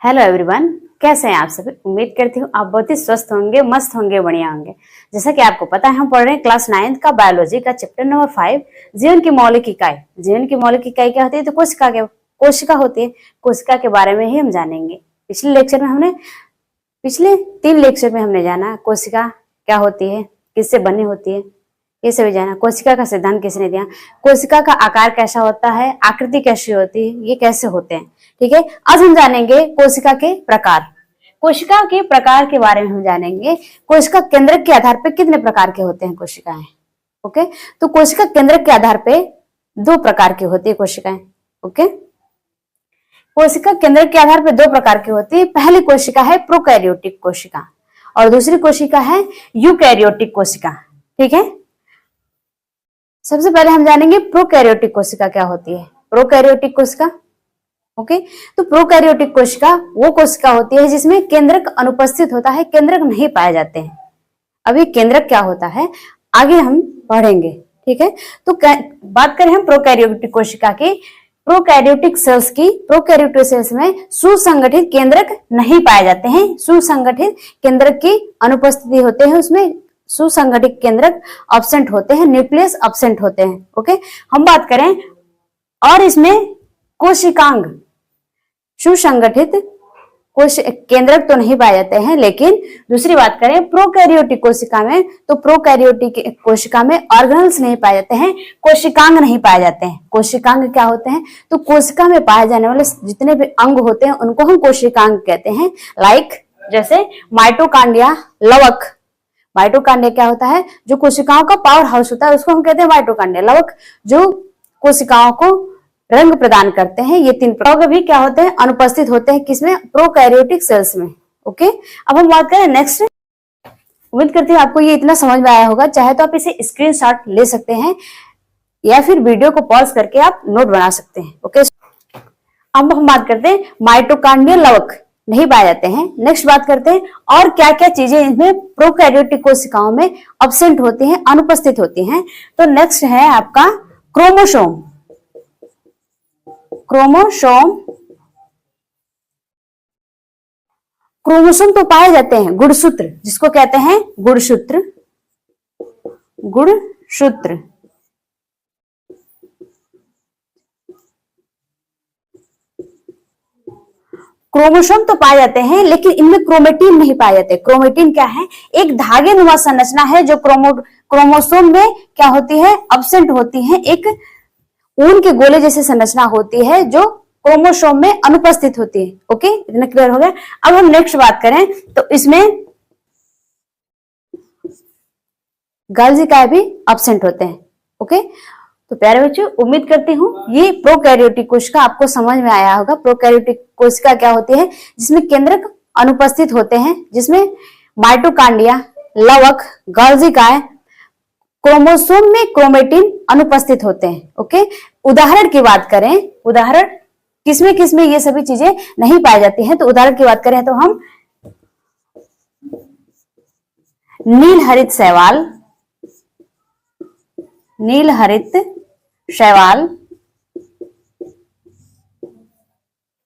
Hello everyone, कैसे हैं आप सभी। उम्मीद करती हूँ आप बहुत ही स्वस्थ होंगे, मस्त होंगे, बढ़िया होंगे। जैसा कि आपको पता है, हम पढ़ रहे हैं क्लास 9th का बायोलॉजी का चैप्टर नंबर 5, जीवन की मौलिक इकाई। जीवन की मौलिक इकाई क्या होती है? तो कोशिका होती है। कोशिका के बारे में ही हम जानेंगे। पिछले 3 लेक्चर में हमने जाना कोशिका क्या होती है, किससे बनी होती है, ये सभी जाना। कोशिका का सिद्धांत किसने दिया, कोशिका का आकार कैसा होता है, आकृति कैसी होती है, ये कैसे होते हैं। ठीक है, आज हम जानेंगे कोशिका के प्रकार। कोशिका के प्रकार के बारे में हम जानेंगे। कोशिका केंद्रक के आधार पर कितने प्रकार के होते हैं कोशिकाएं। ओके, तो कोशिका केंद्रक के आधार पे 2 प्रकार की होती है कोशिकाएं। ओके, कोशिका केंद्रक के आधार पर 2 प्रकार की होती है। पहली कोशिका है प्रोकैरियोटिक कोशिका और दूसरी कोशिका है यूकैरियोटिक कोशिका। ठीक है, सबसे पहले हम जानेंगे प्रोकैरियोटिक कोशिका क्या होती है। प्रोकैरियोटिक कोशिका, ओके, तो प्रोकैरियोटिक कोशिका वो कोशिका होती है जिसमें केंद्रक अनुपस्थित होता है, केंद्रक नहीं पाए जाते हैं। अभी केंद्रक क्या होता है आगे हम पढ़ेंगे। ठीक है, तो बात करें हम प्रोकैरियोटिक कोशिका की, प्रोकैरियोटिक सेल्स की। प्रोकैरियोटिक सेल्स में सुसंगठित केंद्रक नहीं पाए जाते हैं, सुसंगठित केंद्रक की अनुपस्थिति होते हैं, उसमें सुसंगठित केंद्रक अब्सेंट होते हैं, न्यूक्लियस अब्सेंट होते हैं। ओके, हम बात करें और इसमें कोशिकांग, सुसंगठित केंद्रक तो नहीं पाए जाते हैं। लेकिन दूसरी बात करें प्रोकैरियोटिक कोशिका में, तो प्रोकैरियोटिक कोशिका में ऑर्गेनल्स नहीं पाए जाते हैं, कोशिकांग नहीं पाए जाते हैं। कोशिकांग क्या होते हैं? तो कोशिका में पाए जाने वाले जितने भी अंग होते हैं उनको हम कोशिकांग कहते हैं। लाइक जैसे माइटोकांड्रिया, लवक। माइटोकांड्रिया क्या होता है? जो कोशिकाओं का पावर हाउस होता है उसको हम कहते हैं माइटोकांड्रिया। लवक जो कोशिकाओं को रंग प्रदान करते हैं। ये 3 प्रकार भी क्या होते हैं? अनुपस्थित होते हैं किसमें? प्रोकैरियोटिक सेल्स में। ओके, अब हम बात करें नेक्स्ट। उम्मीद करती हूँ आपको ये इतना समझ में आया होगा। चाहे तो आप इसे स्क्रीनशॉट ले सकते हैं या फिर वीडियो को पॉज करके आप नोट बना सकते हैं। ओके, अब हम बात करते हैं माइटोकांड्रियल लवक नहीं पाए जाते हैं। नेक्स्ट बात करते हैं और क्या क्या चीजें इसमें प्रोकैरियोटिक कोशिकाओं में अब्सेंट होती हैं, अनुपस्थित होती हैं। तो नेक्स्ट है आपका क्रोमोसोम। क्रोमोसोम, क्रोमोसोम तो पाए जाते हैं। गुणसूत्र जिसको कहते हैं गुणसूत्र, गुणसूत्र। क्रोमोसोम तो पाए जाते हैं लेकिन इनमें क्रोमेटिन नहीं पाए जाते। क्रोमेटिन क्या है? एक धागे नुमा संरचना है जो क्रोमोसोम में क्या होती है? अब्सेंट होती है। एक ऊन के गोले जैसी संरचना होती है जो क्रोमोसोम में अनुपस्थित होती है। ओके, इतना क्लियर हो गया। अब हम नेक्स्ट बात करें तो इसमें गॉल्गी भी अब्सेंट होते हैं। ओके, तो प्यारे बच्चों उम्मीद करती हूँ ये प्रोकैरियोटिक कोशिका आपको समझ में आया होगा। प्रोकैरियोटिक कोशिका क्या होती है? जिसमें केंद्रक अनुपस्थित होते हैं, जिसमें माइटोकांड्रिया, लवक, गॉल्गी, क्रोमोसोम में क्रोमेटिन अनुपस्थित होते हैं। ओके, उदाहरण की बात करें, उदाहरण किसमें ये सभी चीजें नहीं पाई जाती हैं, तो उदाहरण की बात करें तो हम नील हरित शैवाल, नील हरित शैवाल।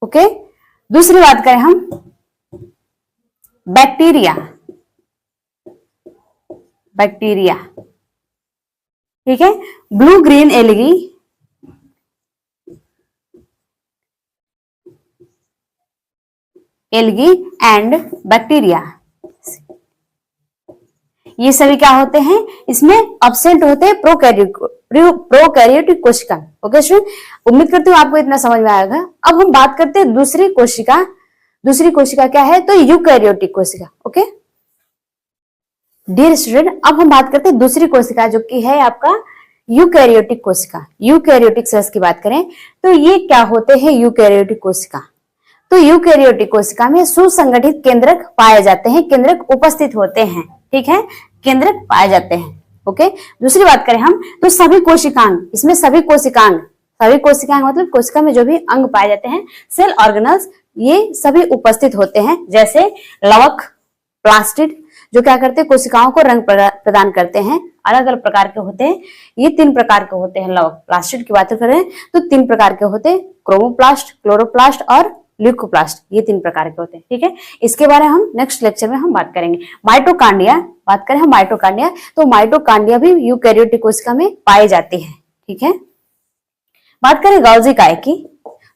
ओके, दूसरी बात करें हम बैक्टीरिया, बैक्टीरिया। ठीक है, blue green algae, algae and bacteria, ये सभी क्या होते हैं? इसमें अब्सेंट होते हैं प्रोकैरियोटिक कोशिका। ओके स्टूडेंट, उम्मीद करती हूँ आपको इतना समझ में आएगा। अब हम बात करते हैं दूसरी कोशिका। दूसरी कोशिका क्या है? तो यूकैरियोटिक कोशिका। ओके डियर स्टूडेंट, अब हम बात करते हैं दूसरी कोशिका जो कि है आपका यूकैरियोटिक कोशिका। यूकैरियोटिक सेल्स की बात करें तो ये क्या होते हैं? यूकैरियोटिक कोशिका। तो यूकैरियोटिक कोशिका में सुसंगठित केंद्रक पाए जाते हैं, केंद्रक उपस्थित होते हैं। ठीक है, केंद्रक पाए जाते हैं। ओके, दूसरी बात करें हम तो सभी कोशिकांग, इसमें सभी कोशिकांग मतलब कोशिका में जो भी अंग पाए जाते हैं, सेल ऑर्गेनल्स, ये सभी उपस्थित होते हैं। जैसे लवक, प्लास्टिड जो क्या करते हैं? कोशिकाओं को रंग प्रदान करते हैं। अलग अलग प्रकार के होते हैं, ये 3 प्रकार के होते हैं। लवक, प्लास्टिड की बात करें तो 3 प्रकार के होते हैं, क्रोमोप्लास्ट, क्लोरोप्लास्ट और ल्यूकोप्लास्ट, ये 3 प्रकार के होते हैं। ठीक है, इसके बारे में हम नेक्स्ट लेक्चर में हम बात करेंगे। माइटोकांड्रिया, बात करें हम माइटोकांड्रिया, तो माइटोकांड्रिया भी यूकैरियोटिक कोशिका में पाई जाती है। ठीक है, बात करें गोल्गी काय की,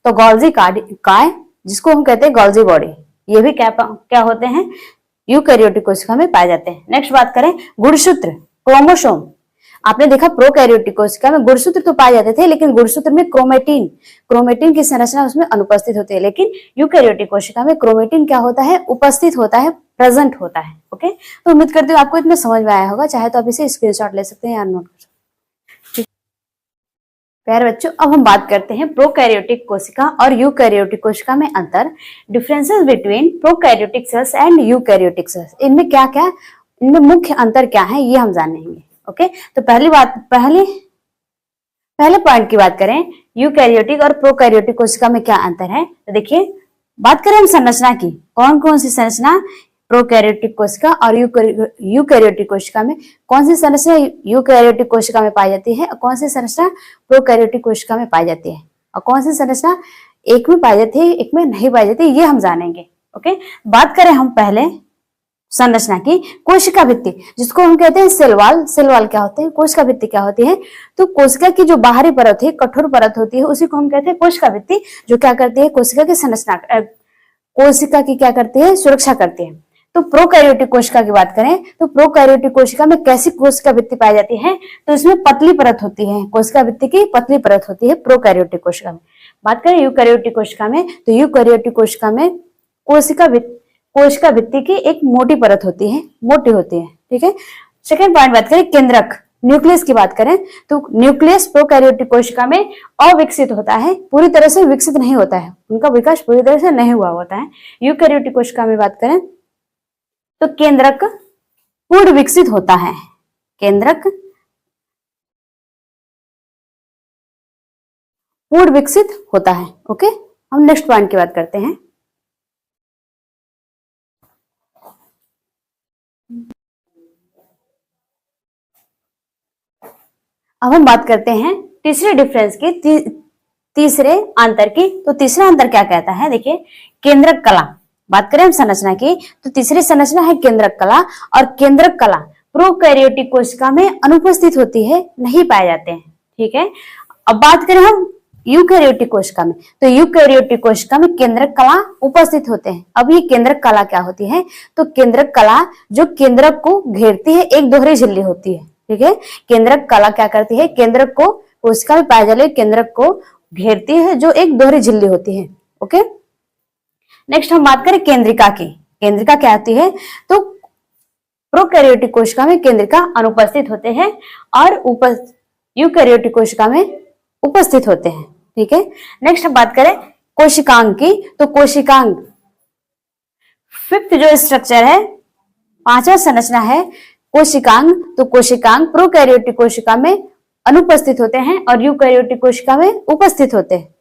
तो गोल्गी काय जिसको हम कहते हैं गोल्गी बॉडी, ये भी क्या होते हैं, यूकैरियोटिक कोशिका में पाए जाते हैं। नेक्स्ट बात करें गुणसूत्र, क्रोमोसोम। आपने देखा प्रोकैरियोटिक कोशिका में गुणसूत्र तो पाए जाते थे, लेकिन गुणसूत्र में क्रोमेटिन की संरचना उसमें अनुपस्थित होती है, लेकिन यूकैरियोटिक कोशिका में क्रोमेटिन क्या होता है, उपस्थित होता है, प्रेजेंट होता है। ओके, तो उम्मीद करती हूँ आपको इतना समझ में आया होगा, चाहे तो आप इसे स्क्रीनशॉट ले सकते हैं या नोट कर सकते हैं। प्यारे बच्चों, अब हम बात करते हैं प्रोकैरियोटिक कोशिका और यूकैरियोटिक कोशिका में अंतर, differences between prokaryotic cells and eukaryotic cells. इनमें क्या क्या, इनमें मुख्य अंतर क्या है, ये हम जानेंगे। ओके, तो पहले पॉइंट की बात करें, यूकैरियोटिक और प्रोकैरियोटिक कोशिका में क्या अंतर है, तो देखिए बात करें हम संरचना की, कौन कौन सी संरचना प्रोकैरियोटिक कोशिका और यूकैरियोटिक कोशिका में, कौन सी संरचना यूकैरियोटिक कोशिका में पाई जाती है और कौन सी संरचना प्रोकैरियोटिक कोशिका में पाई जाती है, और कौन सी संरचना एक में पाई जाती है एक में नहीं पाई जाती, ये हम जानेंगे। ओके, बात करें हम पहले संरचना की, कोशिका भित्ति जिसको हम कहते हैं सेल वॉल क्या होते हैं, कोशिका भित्ति क्या होती है, तो कोशिका की जो बाहरी परत है, कठोर परत होती है, उसी को हम कहते हैं कोशिका भित्ति, जो क्या करती है, कोशिका की संरचना, कोशिका की क्या करती है, सुरक्षा करती है। तो प्रोकैरियोटिक कोशिका की बात करें, तो प्रोकैरियोटिक कोशिका में कैसी कोशिका भित्ति पाई जाती है, तो इसमें पतली परत होती है, कोशिका भित्ति की पतली परत होती है प्रोकैरियोटिक कोशिका में। बात करें यूकैरियोटिक कोशिका में, तो यूकैरियोटिक कोशिका में कोशिका भित्ति की एक मोटी परत होती है, मोटी होती है। ठीक है, सेकेंड पॉइंट बात करें केंद्रक, न्यूक्लियस की बात करें, तो न्यूक्लियस प्रोकैरियोटिक कोशिका में अविकसित होता है, पूरी तरह से विकसित नहीं होता है, उनका विकास पूरी तरह से नहीं हुआ होता है। यूकैरियोटिक कोशिका में बात करें तो केंद्रक पूर्ण विकसित होता है, केंद्रक पूर्ण विकसित होता है। ओके, हम नेक्स्ट पॉइंट की बात करते हैं। अब हम बात करते हैं तीसरे डिफरेंस की, तीसरे अंतर की, तो तीसरा अंतर क्या कहता है, देखिए केंद्रक कला। बात करें हम संरचना की, तो तीसरी संरचना है केंद्रक कला, और केंद्रक कला प्रोकैरियोटिक कोशिका में अनुपस्थित होती है, नहीं पाए जाते हैं। ठीक है, अब बात करें हम यूकैरियोटिक कोशिका में, तो यूकैरियोटिक कोशिका में केंद्रक कला उपस्थित होते हैं। अब ये केंद्रक कला क्या होती है, तो केंद्रक कला जो केंद्रक को घेरती है, एक दोहरी झिल्ली होती है। ठीक है, केंद्रक कला क्या करती है, केंद्रक को, कोशिका में पाए जाने केंद्रक को घेरती है, जो एक दोहरी झिल्ली होती है। ओके, नेक्स्ट हम बात करें केंद्रिका की, केंद्रिका क्या होती है, तो प्रोकैरियोटिक कोशिका में केंद्रिका अनुपस्थित होते हैं और यूकैरियोटिक कोशिका में उपस्थित होते हैं। ठीक है, नेक्स्ट हम बात करें कोशिकांग की, तो कोशिकांग फिफ्थ जो स्ट्रक्चर है, पांचवा संरचना है कोशिकांग, तो कोशिकांग प्रोकैरियोटिक कोशिका में अनुपस्थित होते हैं और यूकैरियोटिक कोशिका में उपस्थित होते हैं।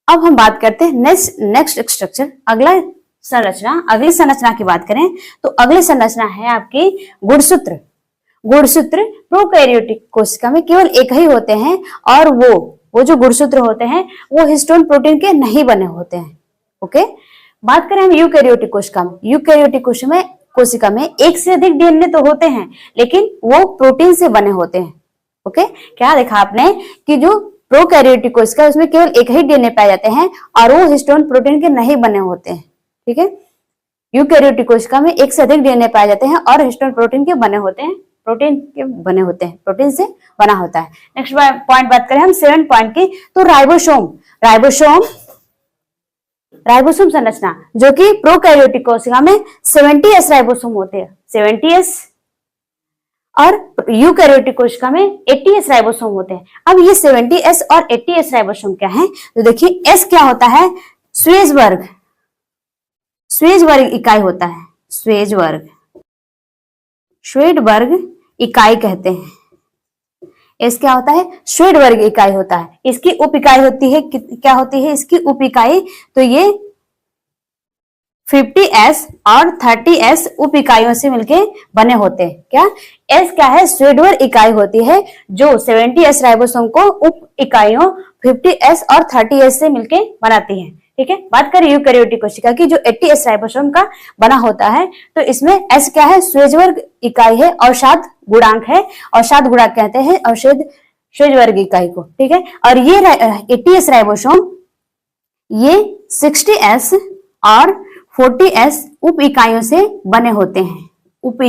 अब हम बात करते हैं नेक्स्ट स्ट्रक्चर, अगली संरचना की बात करें, तो अगली संरचना है आपकी गुणसूत्र। गुणसूत्र प्रोकैरियोटिक कोशिका में केवल एक ही होते हैं, और वो जो गुणसूत्र होते हैं वो हिस्टोन प्रोटीन के नहीं बने होते हैं। ओके, बात करें हम यूकैरियोटिक कोशिका में, यूकैरियोटिक कोशिका में एक से अधिक डीएनए तो होते हैं, लेकिन वो प्रोटीन से बने होते हैं। ओके, क्या देखा आपने कि जो प्रोकैरियोटिक कोशिका उसमें केवल एक ही डीएनए पाए जाते हैं और वो हिस्टोन प्रोटीन के नहीं बने होते हैं। ठीक है, यूकैरियोटिक कोशिका में एक से अधिक डीएनए पाए जाते हैं और हिस्टोन प्रोटीन के बने होते हैं, प्रोटीन से बना होता है। नेक्स्ट पॉइंट बात करें हम 7 पॉइंट की, तो राइबोसोम संरचना, जो कि प्रोकैरियोटिक कोशिका में 70S राइबोसोम होते हैं, 70S, और यूकैरियोटिक कोशिका में 80S राइबोसोम होते हैं। अब ये 70S और 80S राइबोसोम क्या है, तो देखिए S क्या होता है, स्वेज वर्ग इकाई होता है, श्वेड इकाई कहते हैं। एस क्या होता है, श्वेड वर्ग इकाई होता है। इसकी उप इकाई होती है, क्या होती है इसकी उप इकाई, तो ये 50S और 30S उप इकाइयों से मिलके बने होते हैं। क्या एस क्या है, श्वेड वर्ग इकाई होती है, जो 70S राइबोसोम को उप इकाइयों 50S और 30S से मिलके बनाती है। ठीक है, बात करें यूकैरियोटिक कोशिका की जो 80S राइबोसोम का बना होता है, तो इसमें S क्या है, श्वेतवर्ग इकाई है, अवसाद गुणांक है, अवसाद गुणांक कहते हैं अवशेष श्वेतवर्ग इकाई को। ठीक है, और ये 80S राइबोसोम ये 60S और 40S उप इकाइयों से बने होते हैं। उप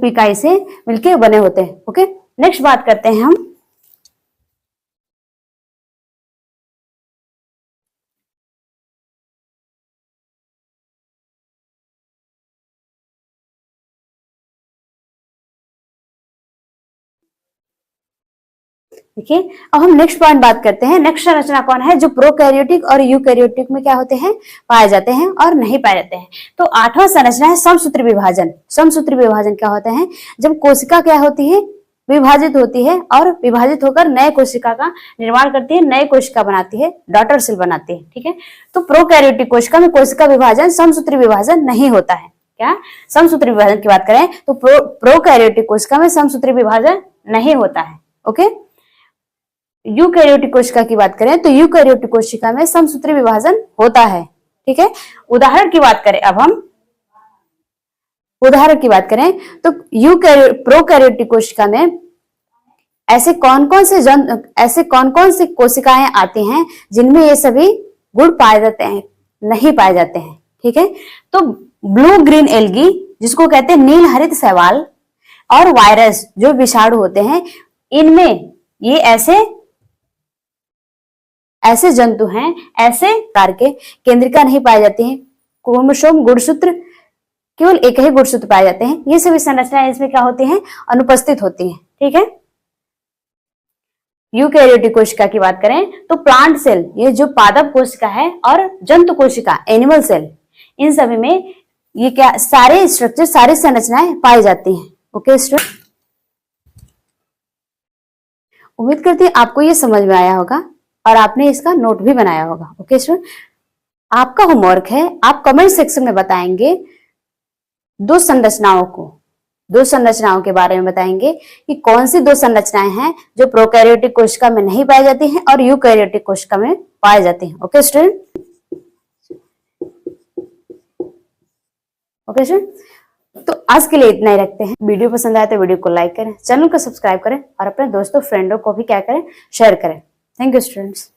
इकाई से मिलके बने होते हैं। ओके, नेक्स्ट बात करते हैं हम देखिए, अब हम नेक्स्ट पॉइंट बात करते हैं। नेक्स्ट संरचना कौन है, जो प्रोकैरियोटिक और यूकैरियोटिक में क्या होते हैं, पाए जाते हैं और नहीं पाए जाते हैं। तो 8वां संरचना है समसूत्री विभाजन। समसूत्री विभाजन क्या होता है, जब कोशिका क्या होती है, विभाजित होती है और विभाजित होकर नए कोशिका का निर्माण करती है, नए कोशिका बनाती है, डॉटर सेल बनाती है। ठीक है, तो प्रोकैरियोटिक कोशिका में कोशिका विभाजन समसूत्री विभाजन नहीं होता है। क्या समसूत्री विभाजन की बात करें तो प्रोकैरियोटिक कोशिका में समसूत्री विभाजन नहीं होता है। ओके, यूकैरियोटिक कोशिका की बात करें तो यूकैरियोटिक कोशिका में समसूत्री विभाजन होता है। ठीक है, उदाहरण की बात करें, अब हम उदाहरण की बात करें तो प्रोकैरियोटिक कोशिका में ऐसे कौन कौन से कोशिकाएं आती हैं जिनमें ये सभी गुण पाए जाते हैं, नहीं पाए जाते हैं। ठीक है, तो ब्लू ग्रीन एल्गी जिसको कहते हैं नील हरित शैवाल और वायरस जो विषाणु होते हैं, इनमें ये ऐसे जंतु हैं, ऐसे प्रकार के केंद्रिका नहीं पाई जाती है। क्रोमोसोम गुणसूत्र केवल एक ही गुणसूत्र पाए जाते हैं। ये सभी संरचनाएं इसमें क्या होती हैं, अनुपस्थित होती हैं। ठीक है, यूकैरियोटिक कोशिका की बात करें तो प्लांट सेल, ये जो पादप कोशिका है, और जंतु कोशिका एनिमल सेल, इन सभी में ये क्या सारे स्ट्रक्चर, सारी संरचनाएं पाई जाती हैं। ओके स्टूडेंट, उम्मीद करती हूँ आपको ये समझ में आया होगा और आपने इसका नोट भी बनाया होगा। ओके स्टूडेंट, आपका होमवर्क है, आप कमेंट सेक्शन में बताएंगे दो संरचनाओं के बारे में बताएंगे कि कौन सी दो संरचनाएं हैं जो प्रोकैरियोटिक कोशिका में नहीं पाई जाती हैं और यूकैरियोटिक कोशिका में पाई जाती हैं। ओके स्टूडेंट, ओके स्टूडेंट, तो आज के लिए इतना ही रखते हैं। वीडियो पसंद आए तो वीडियो को लाइक करें, चैनल को सब्सक्राइब करें और अपने दोस्तों फ्रेंडों को भी क्या करें, शेयर करें। Thank you students.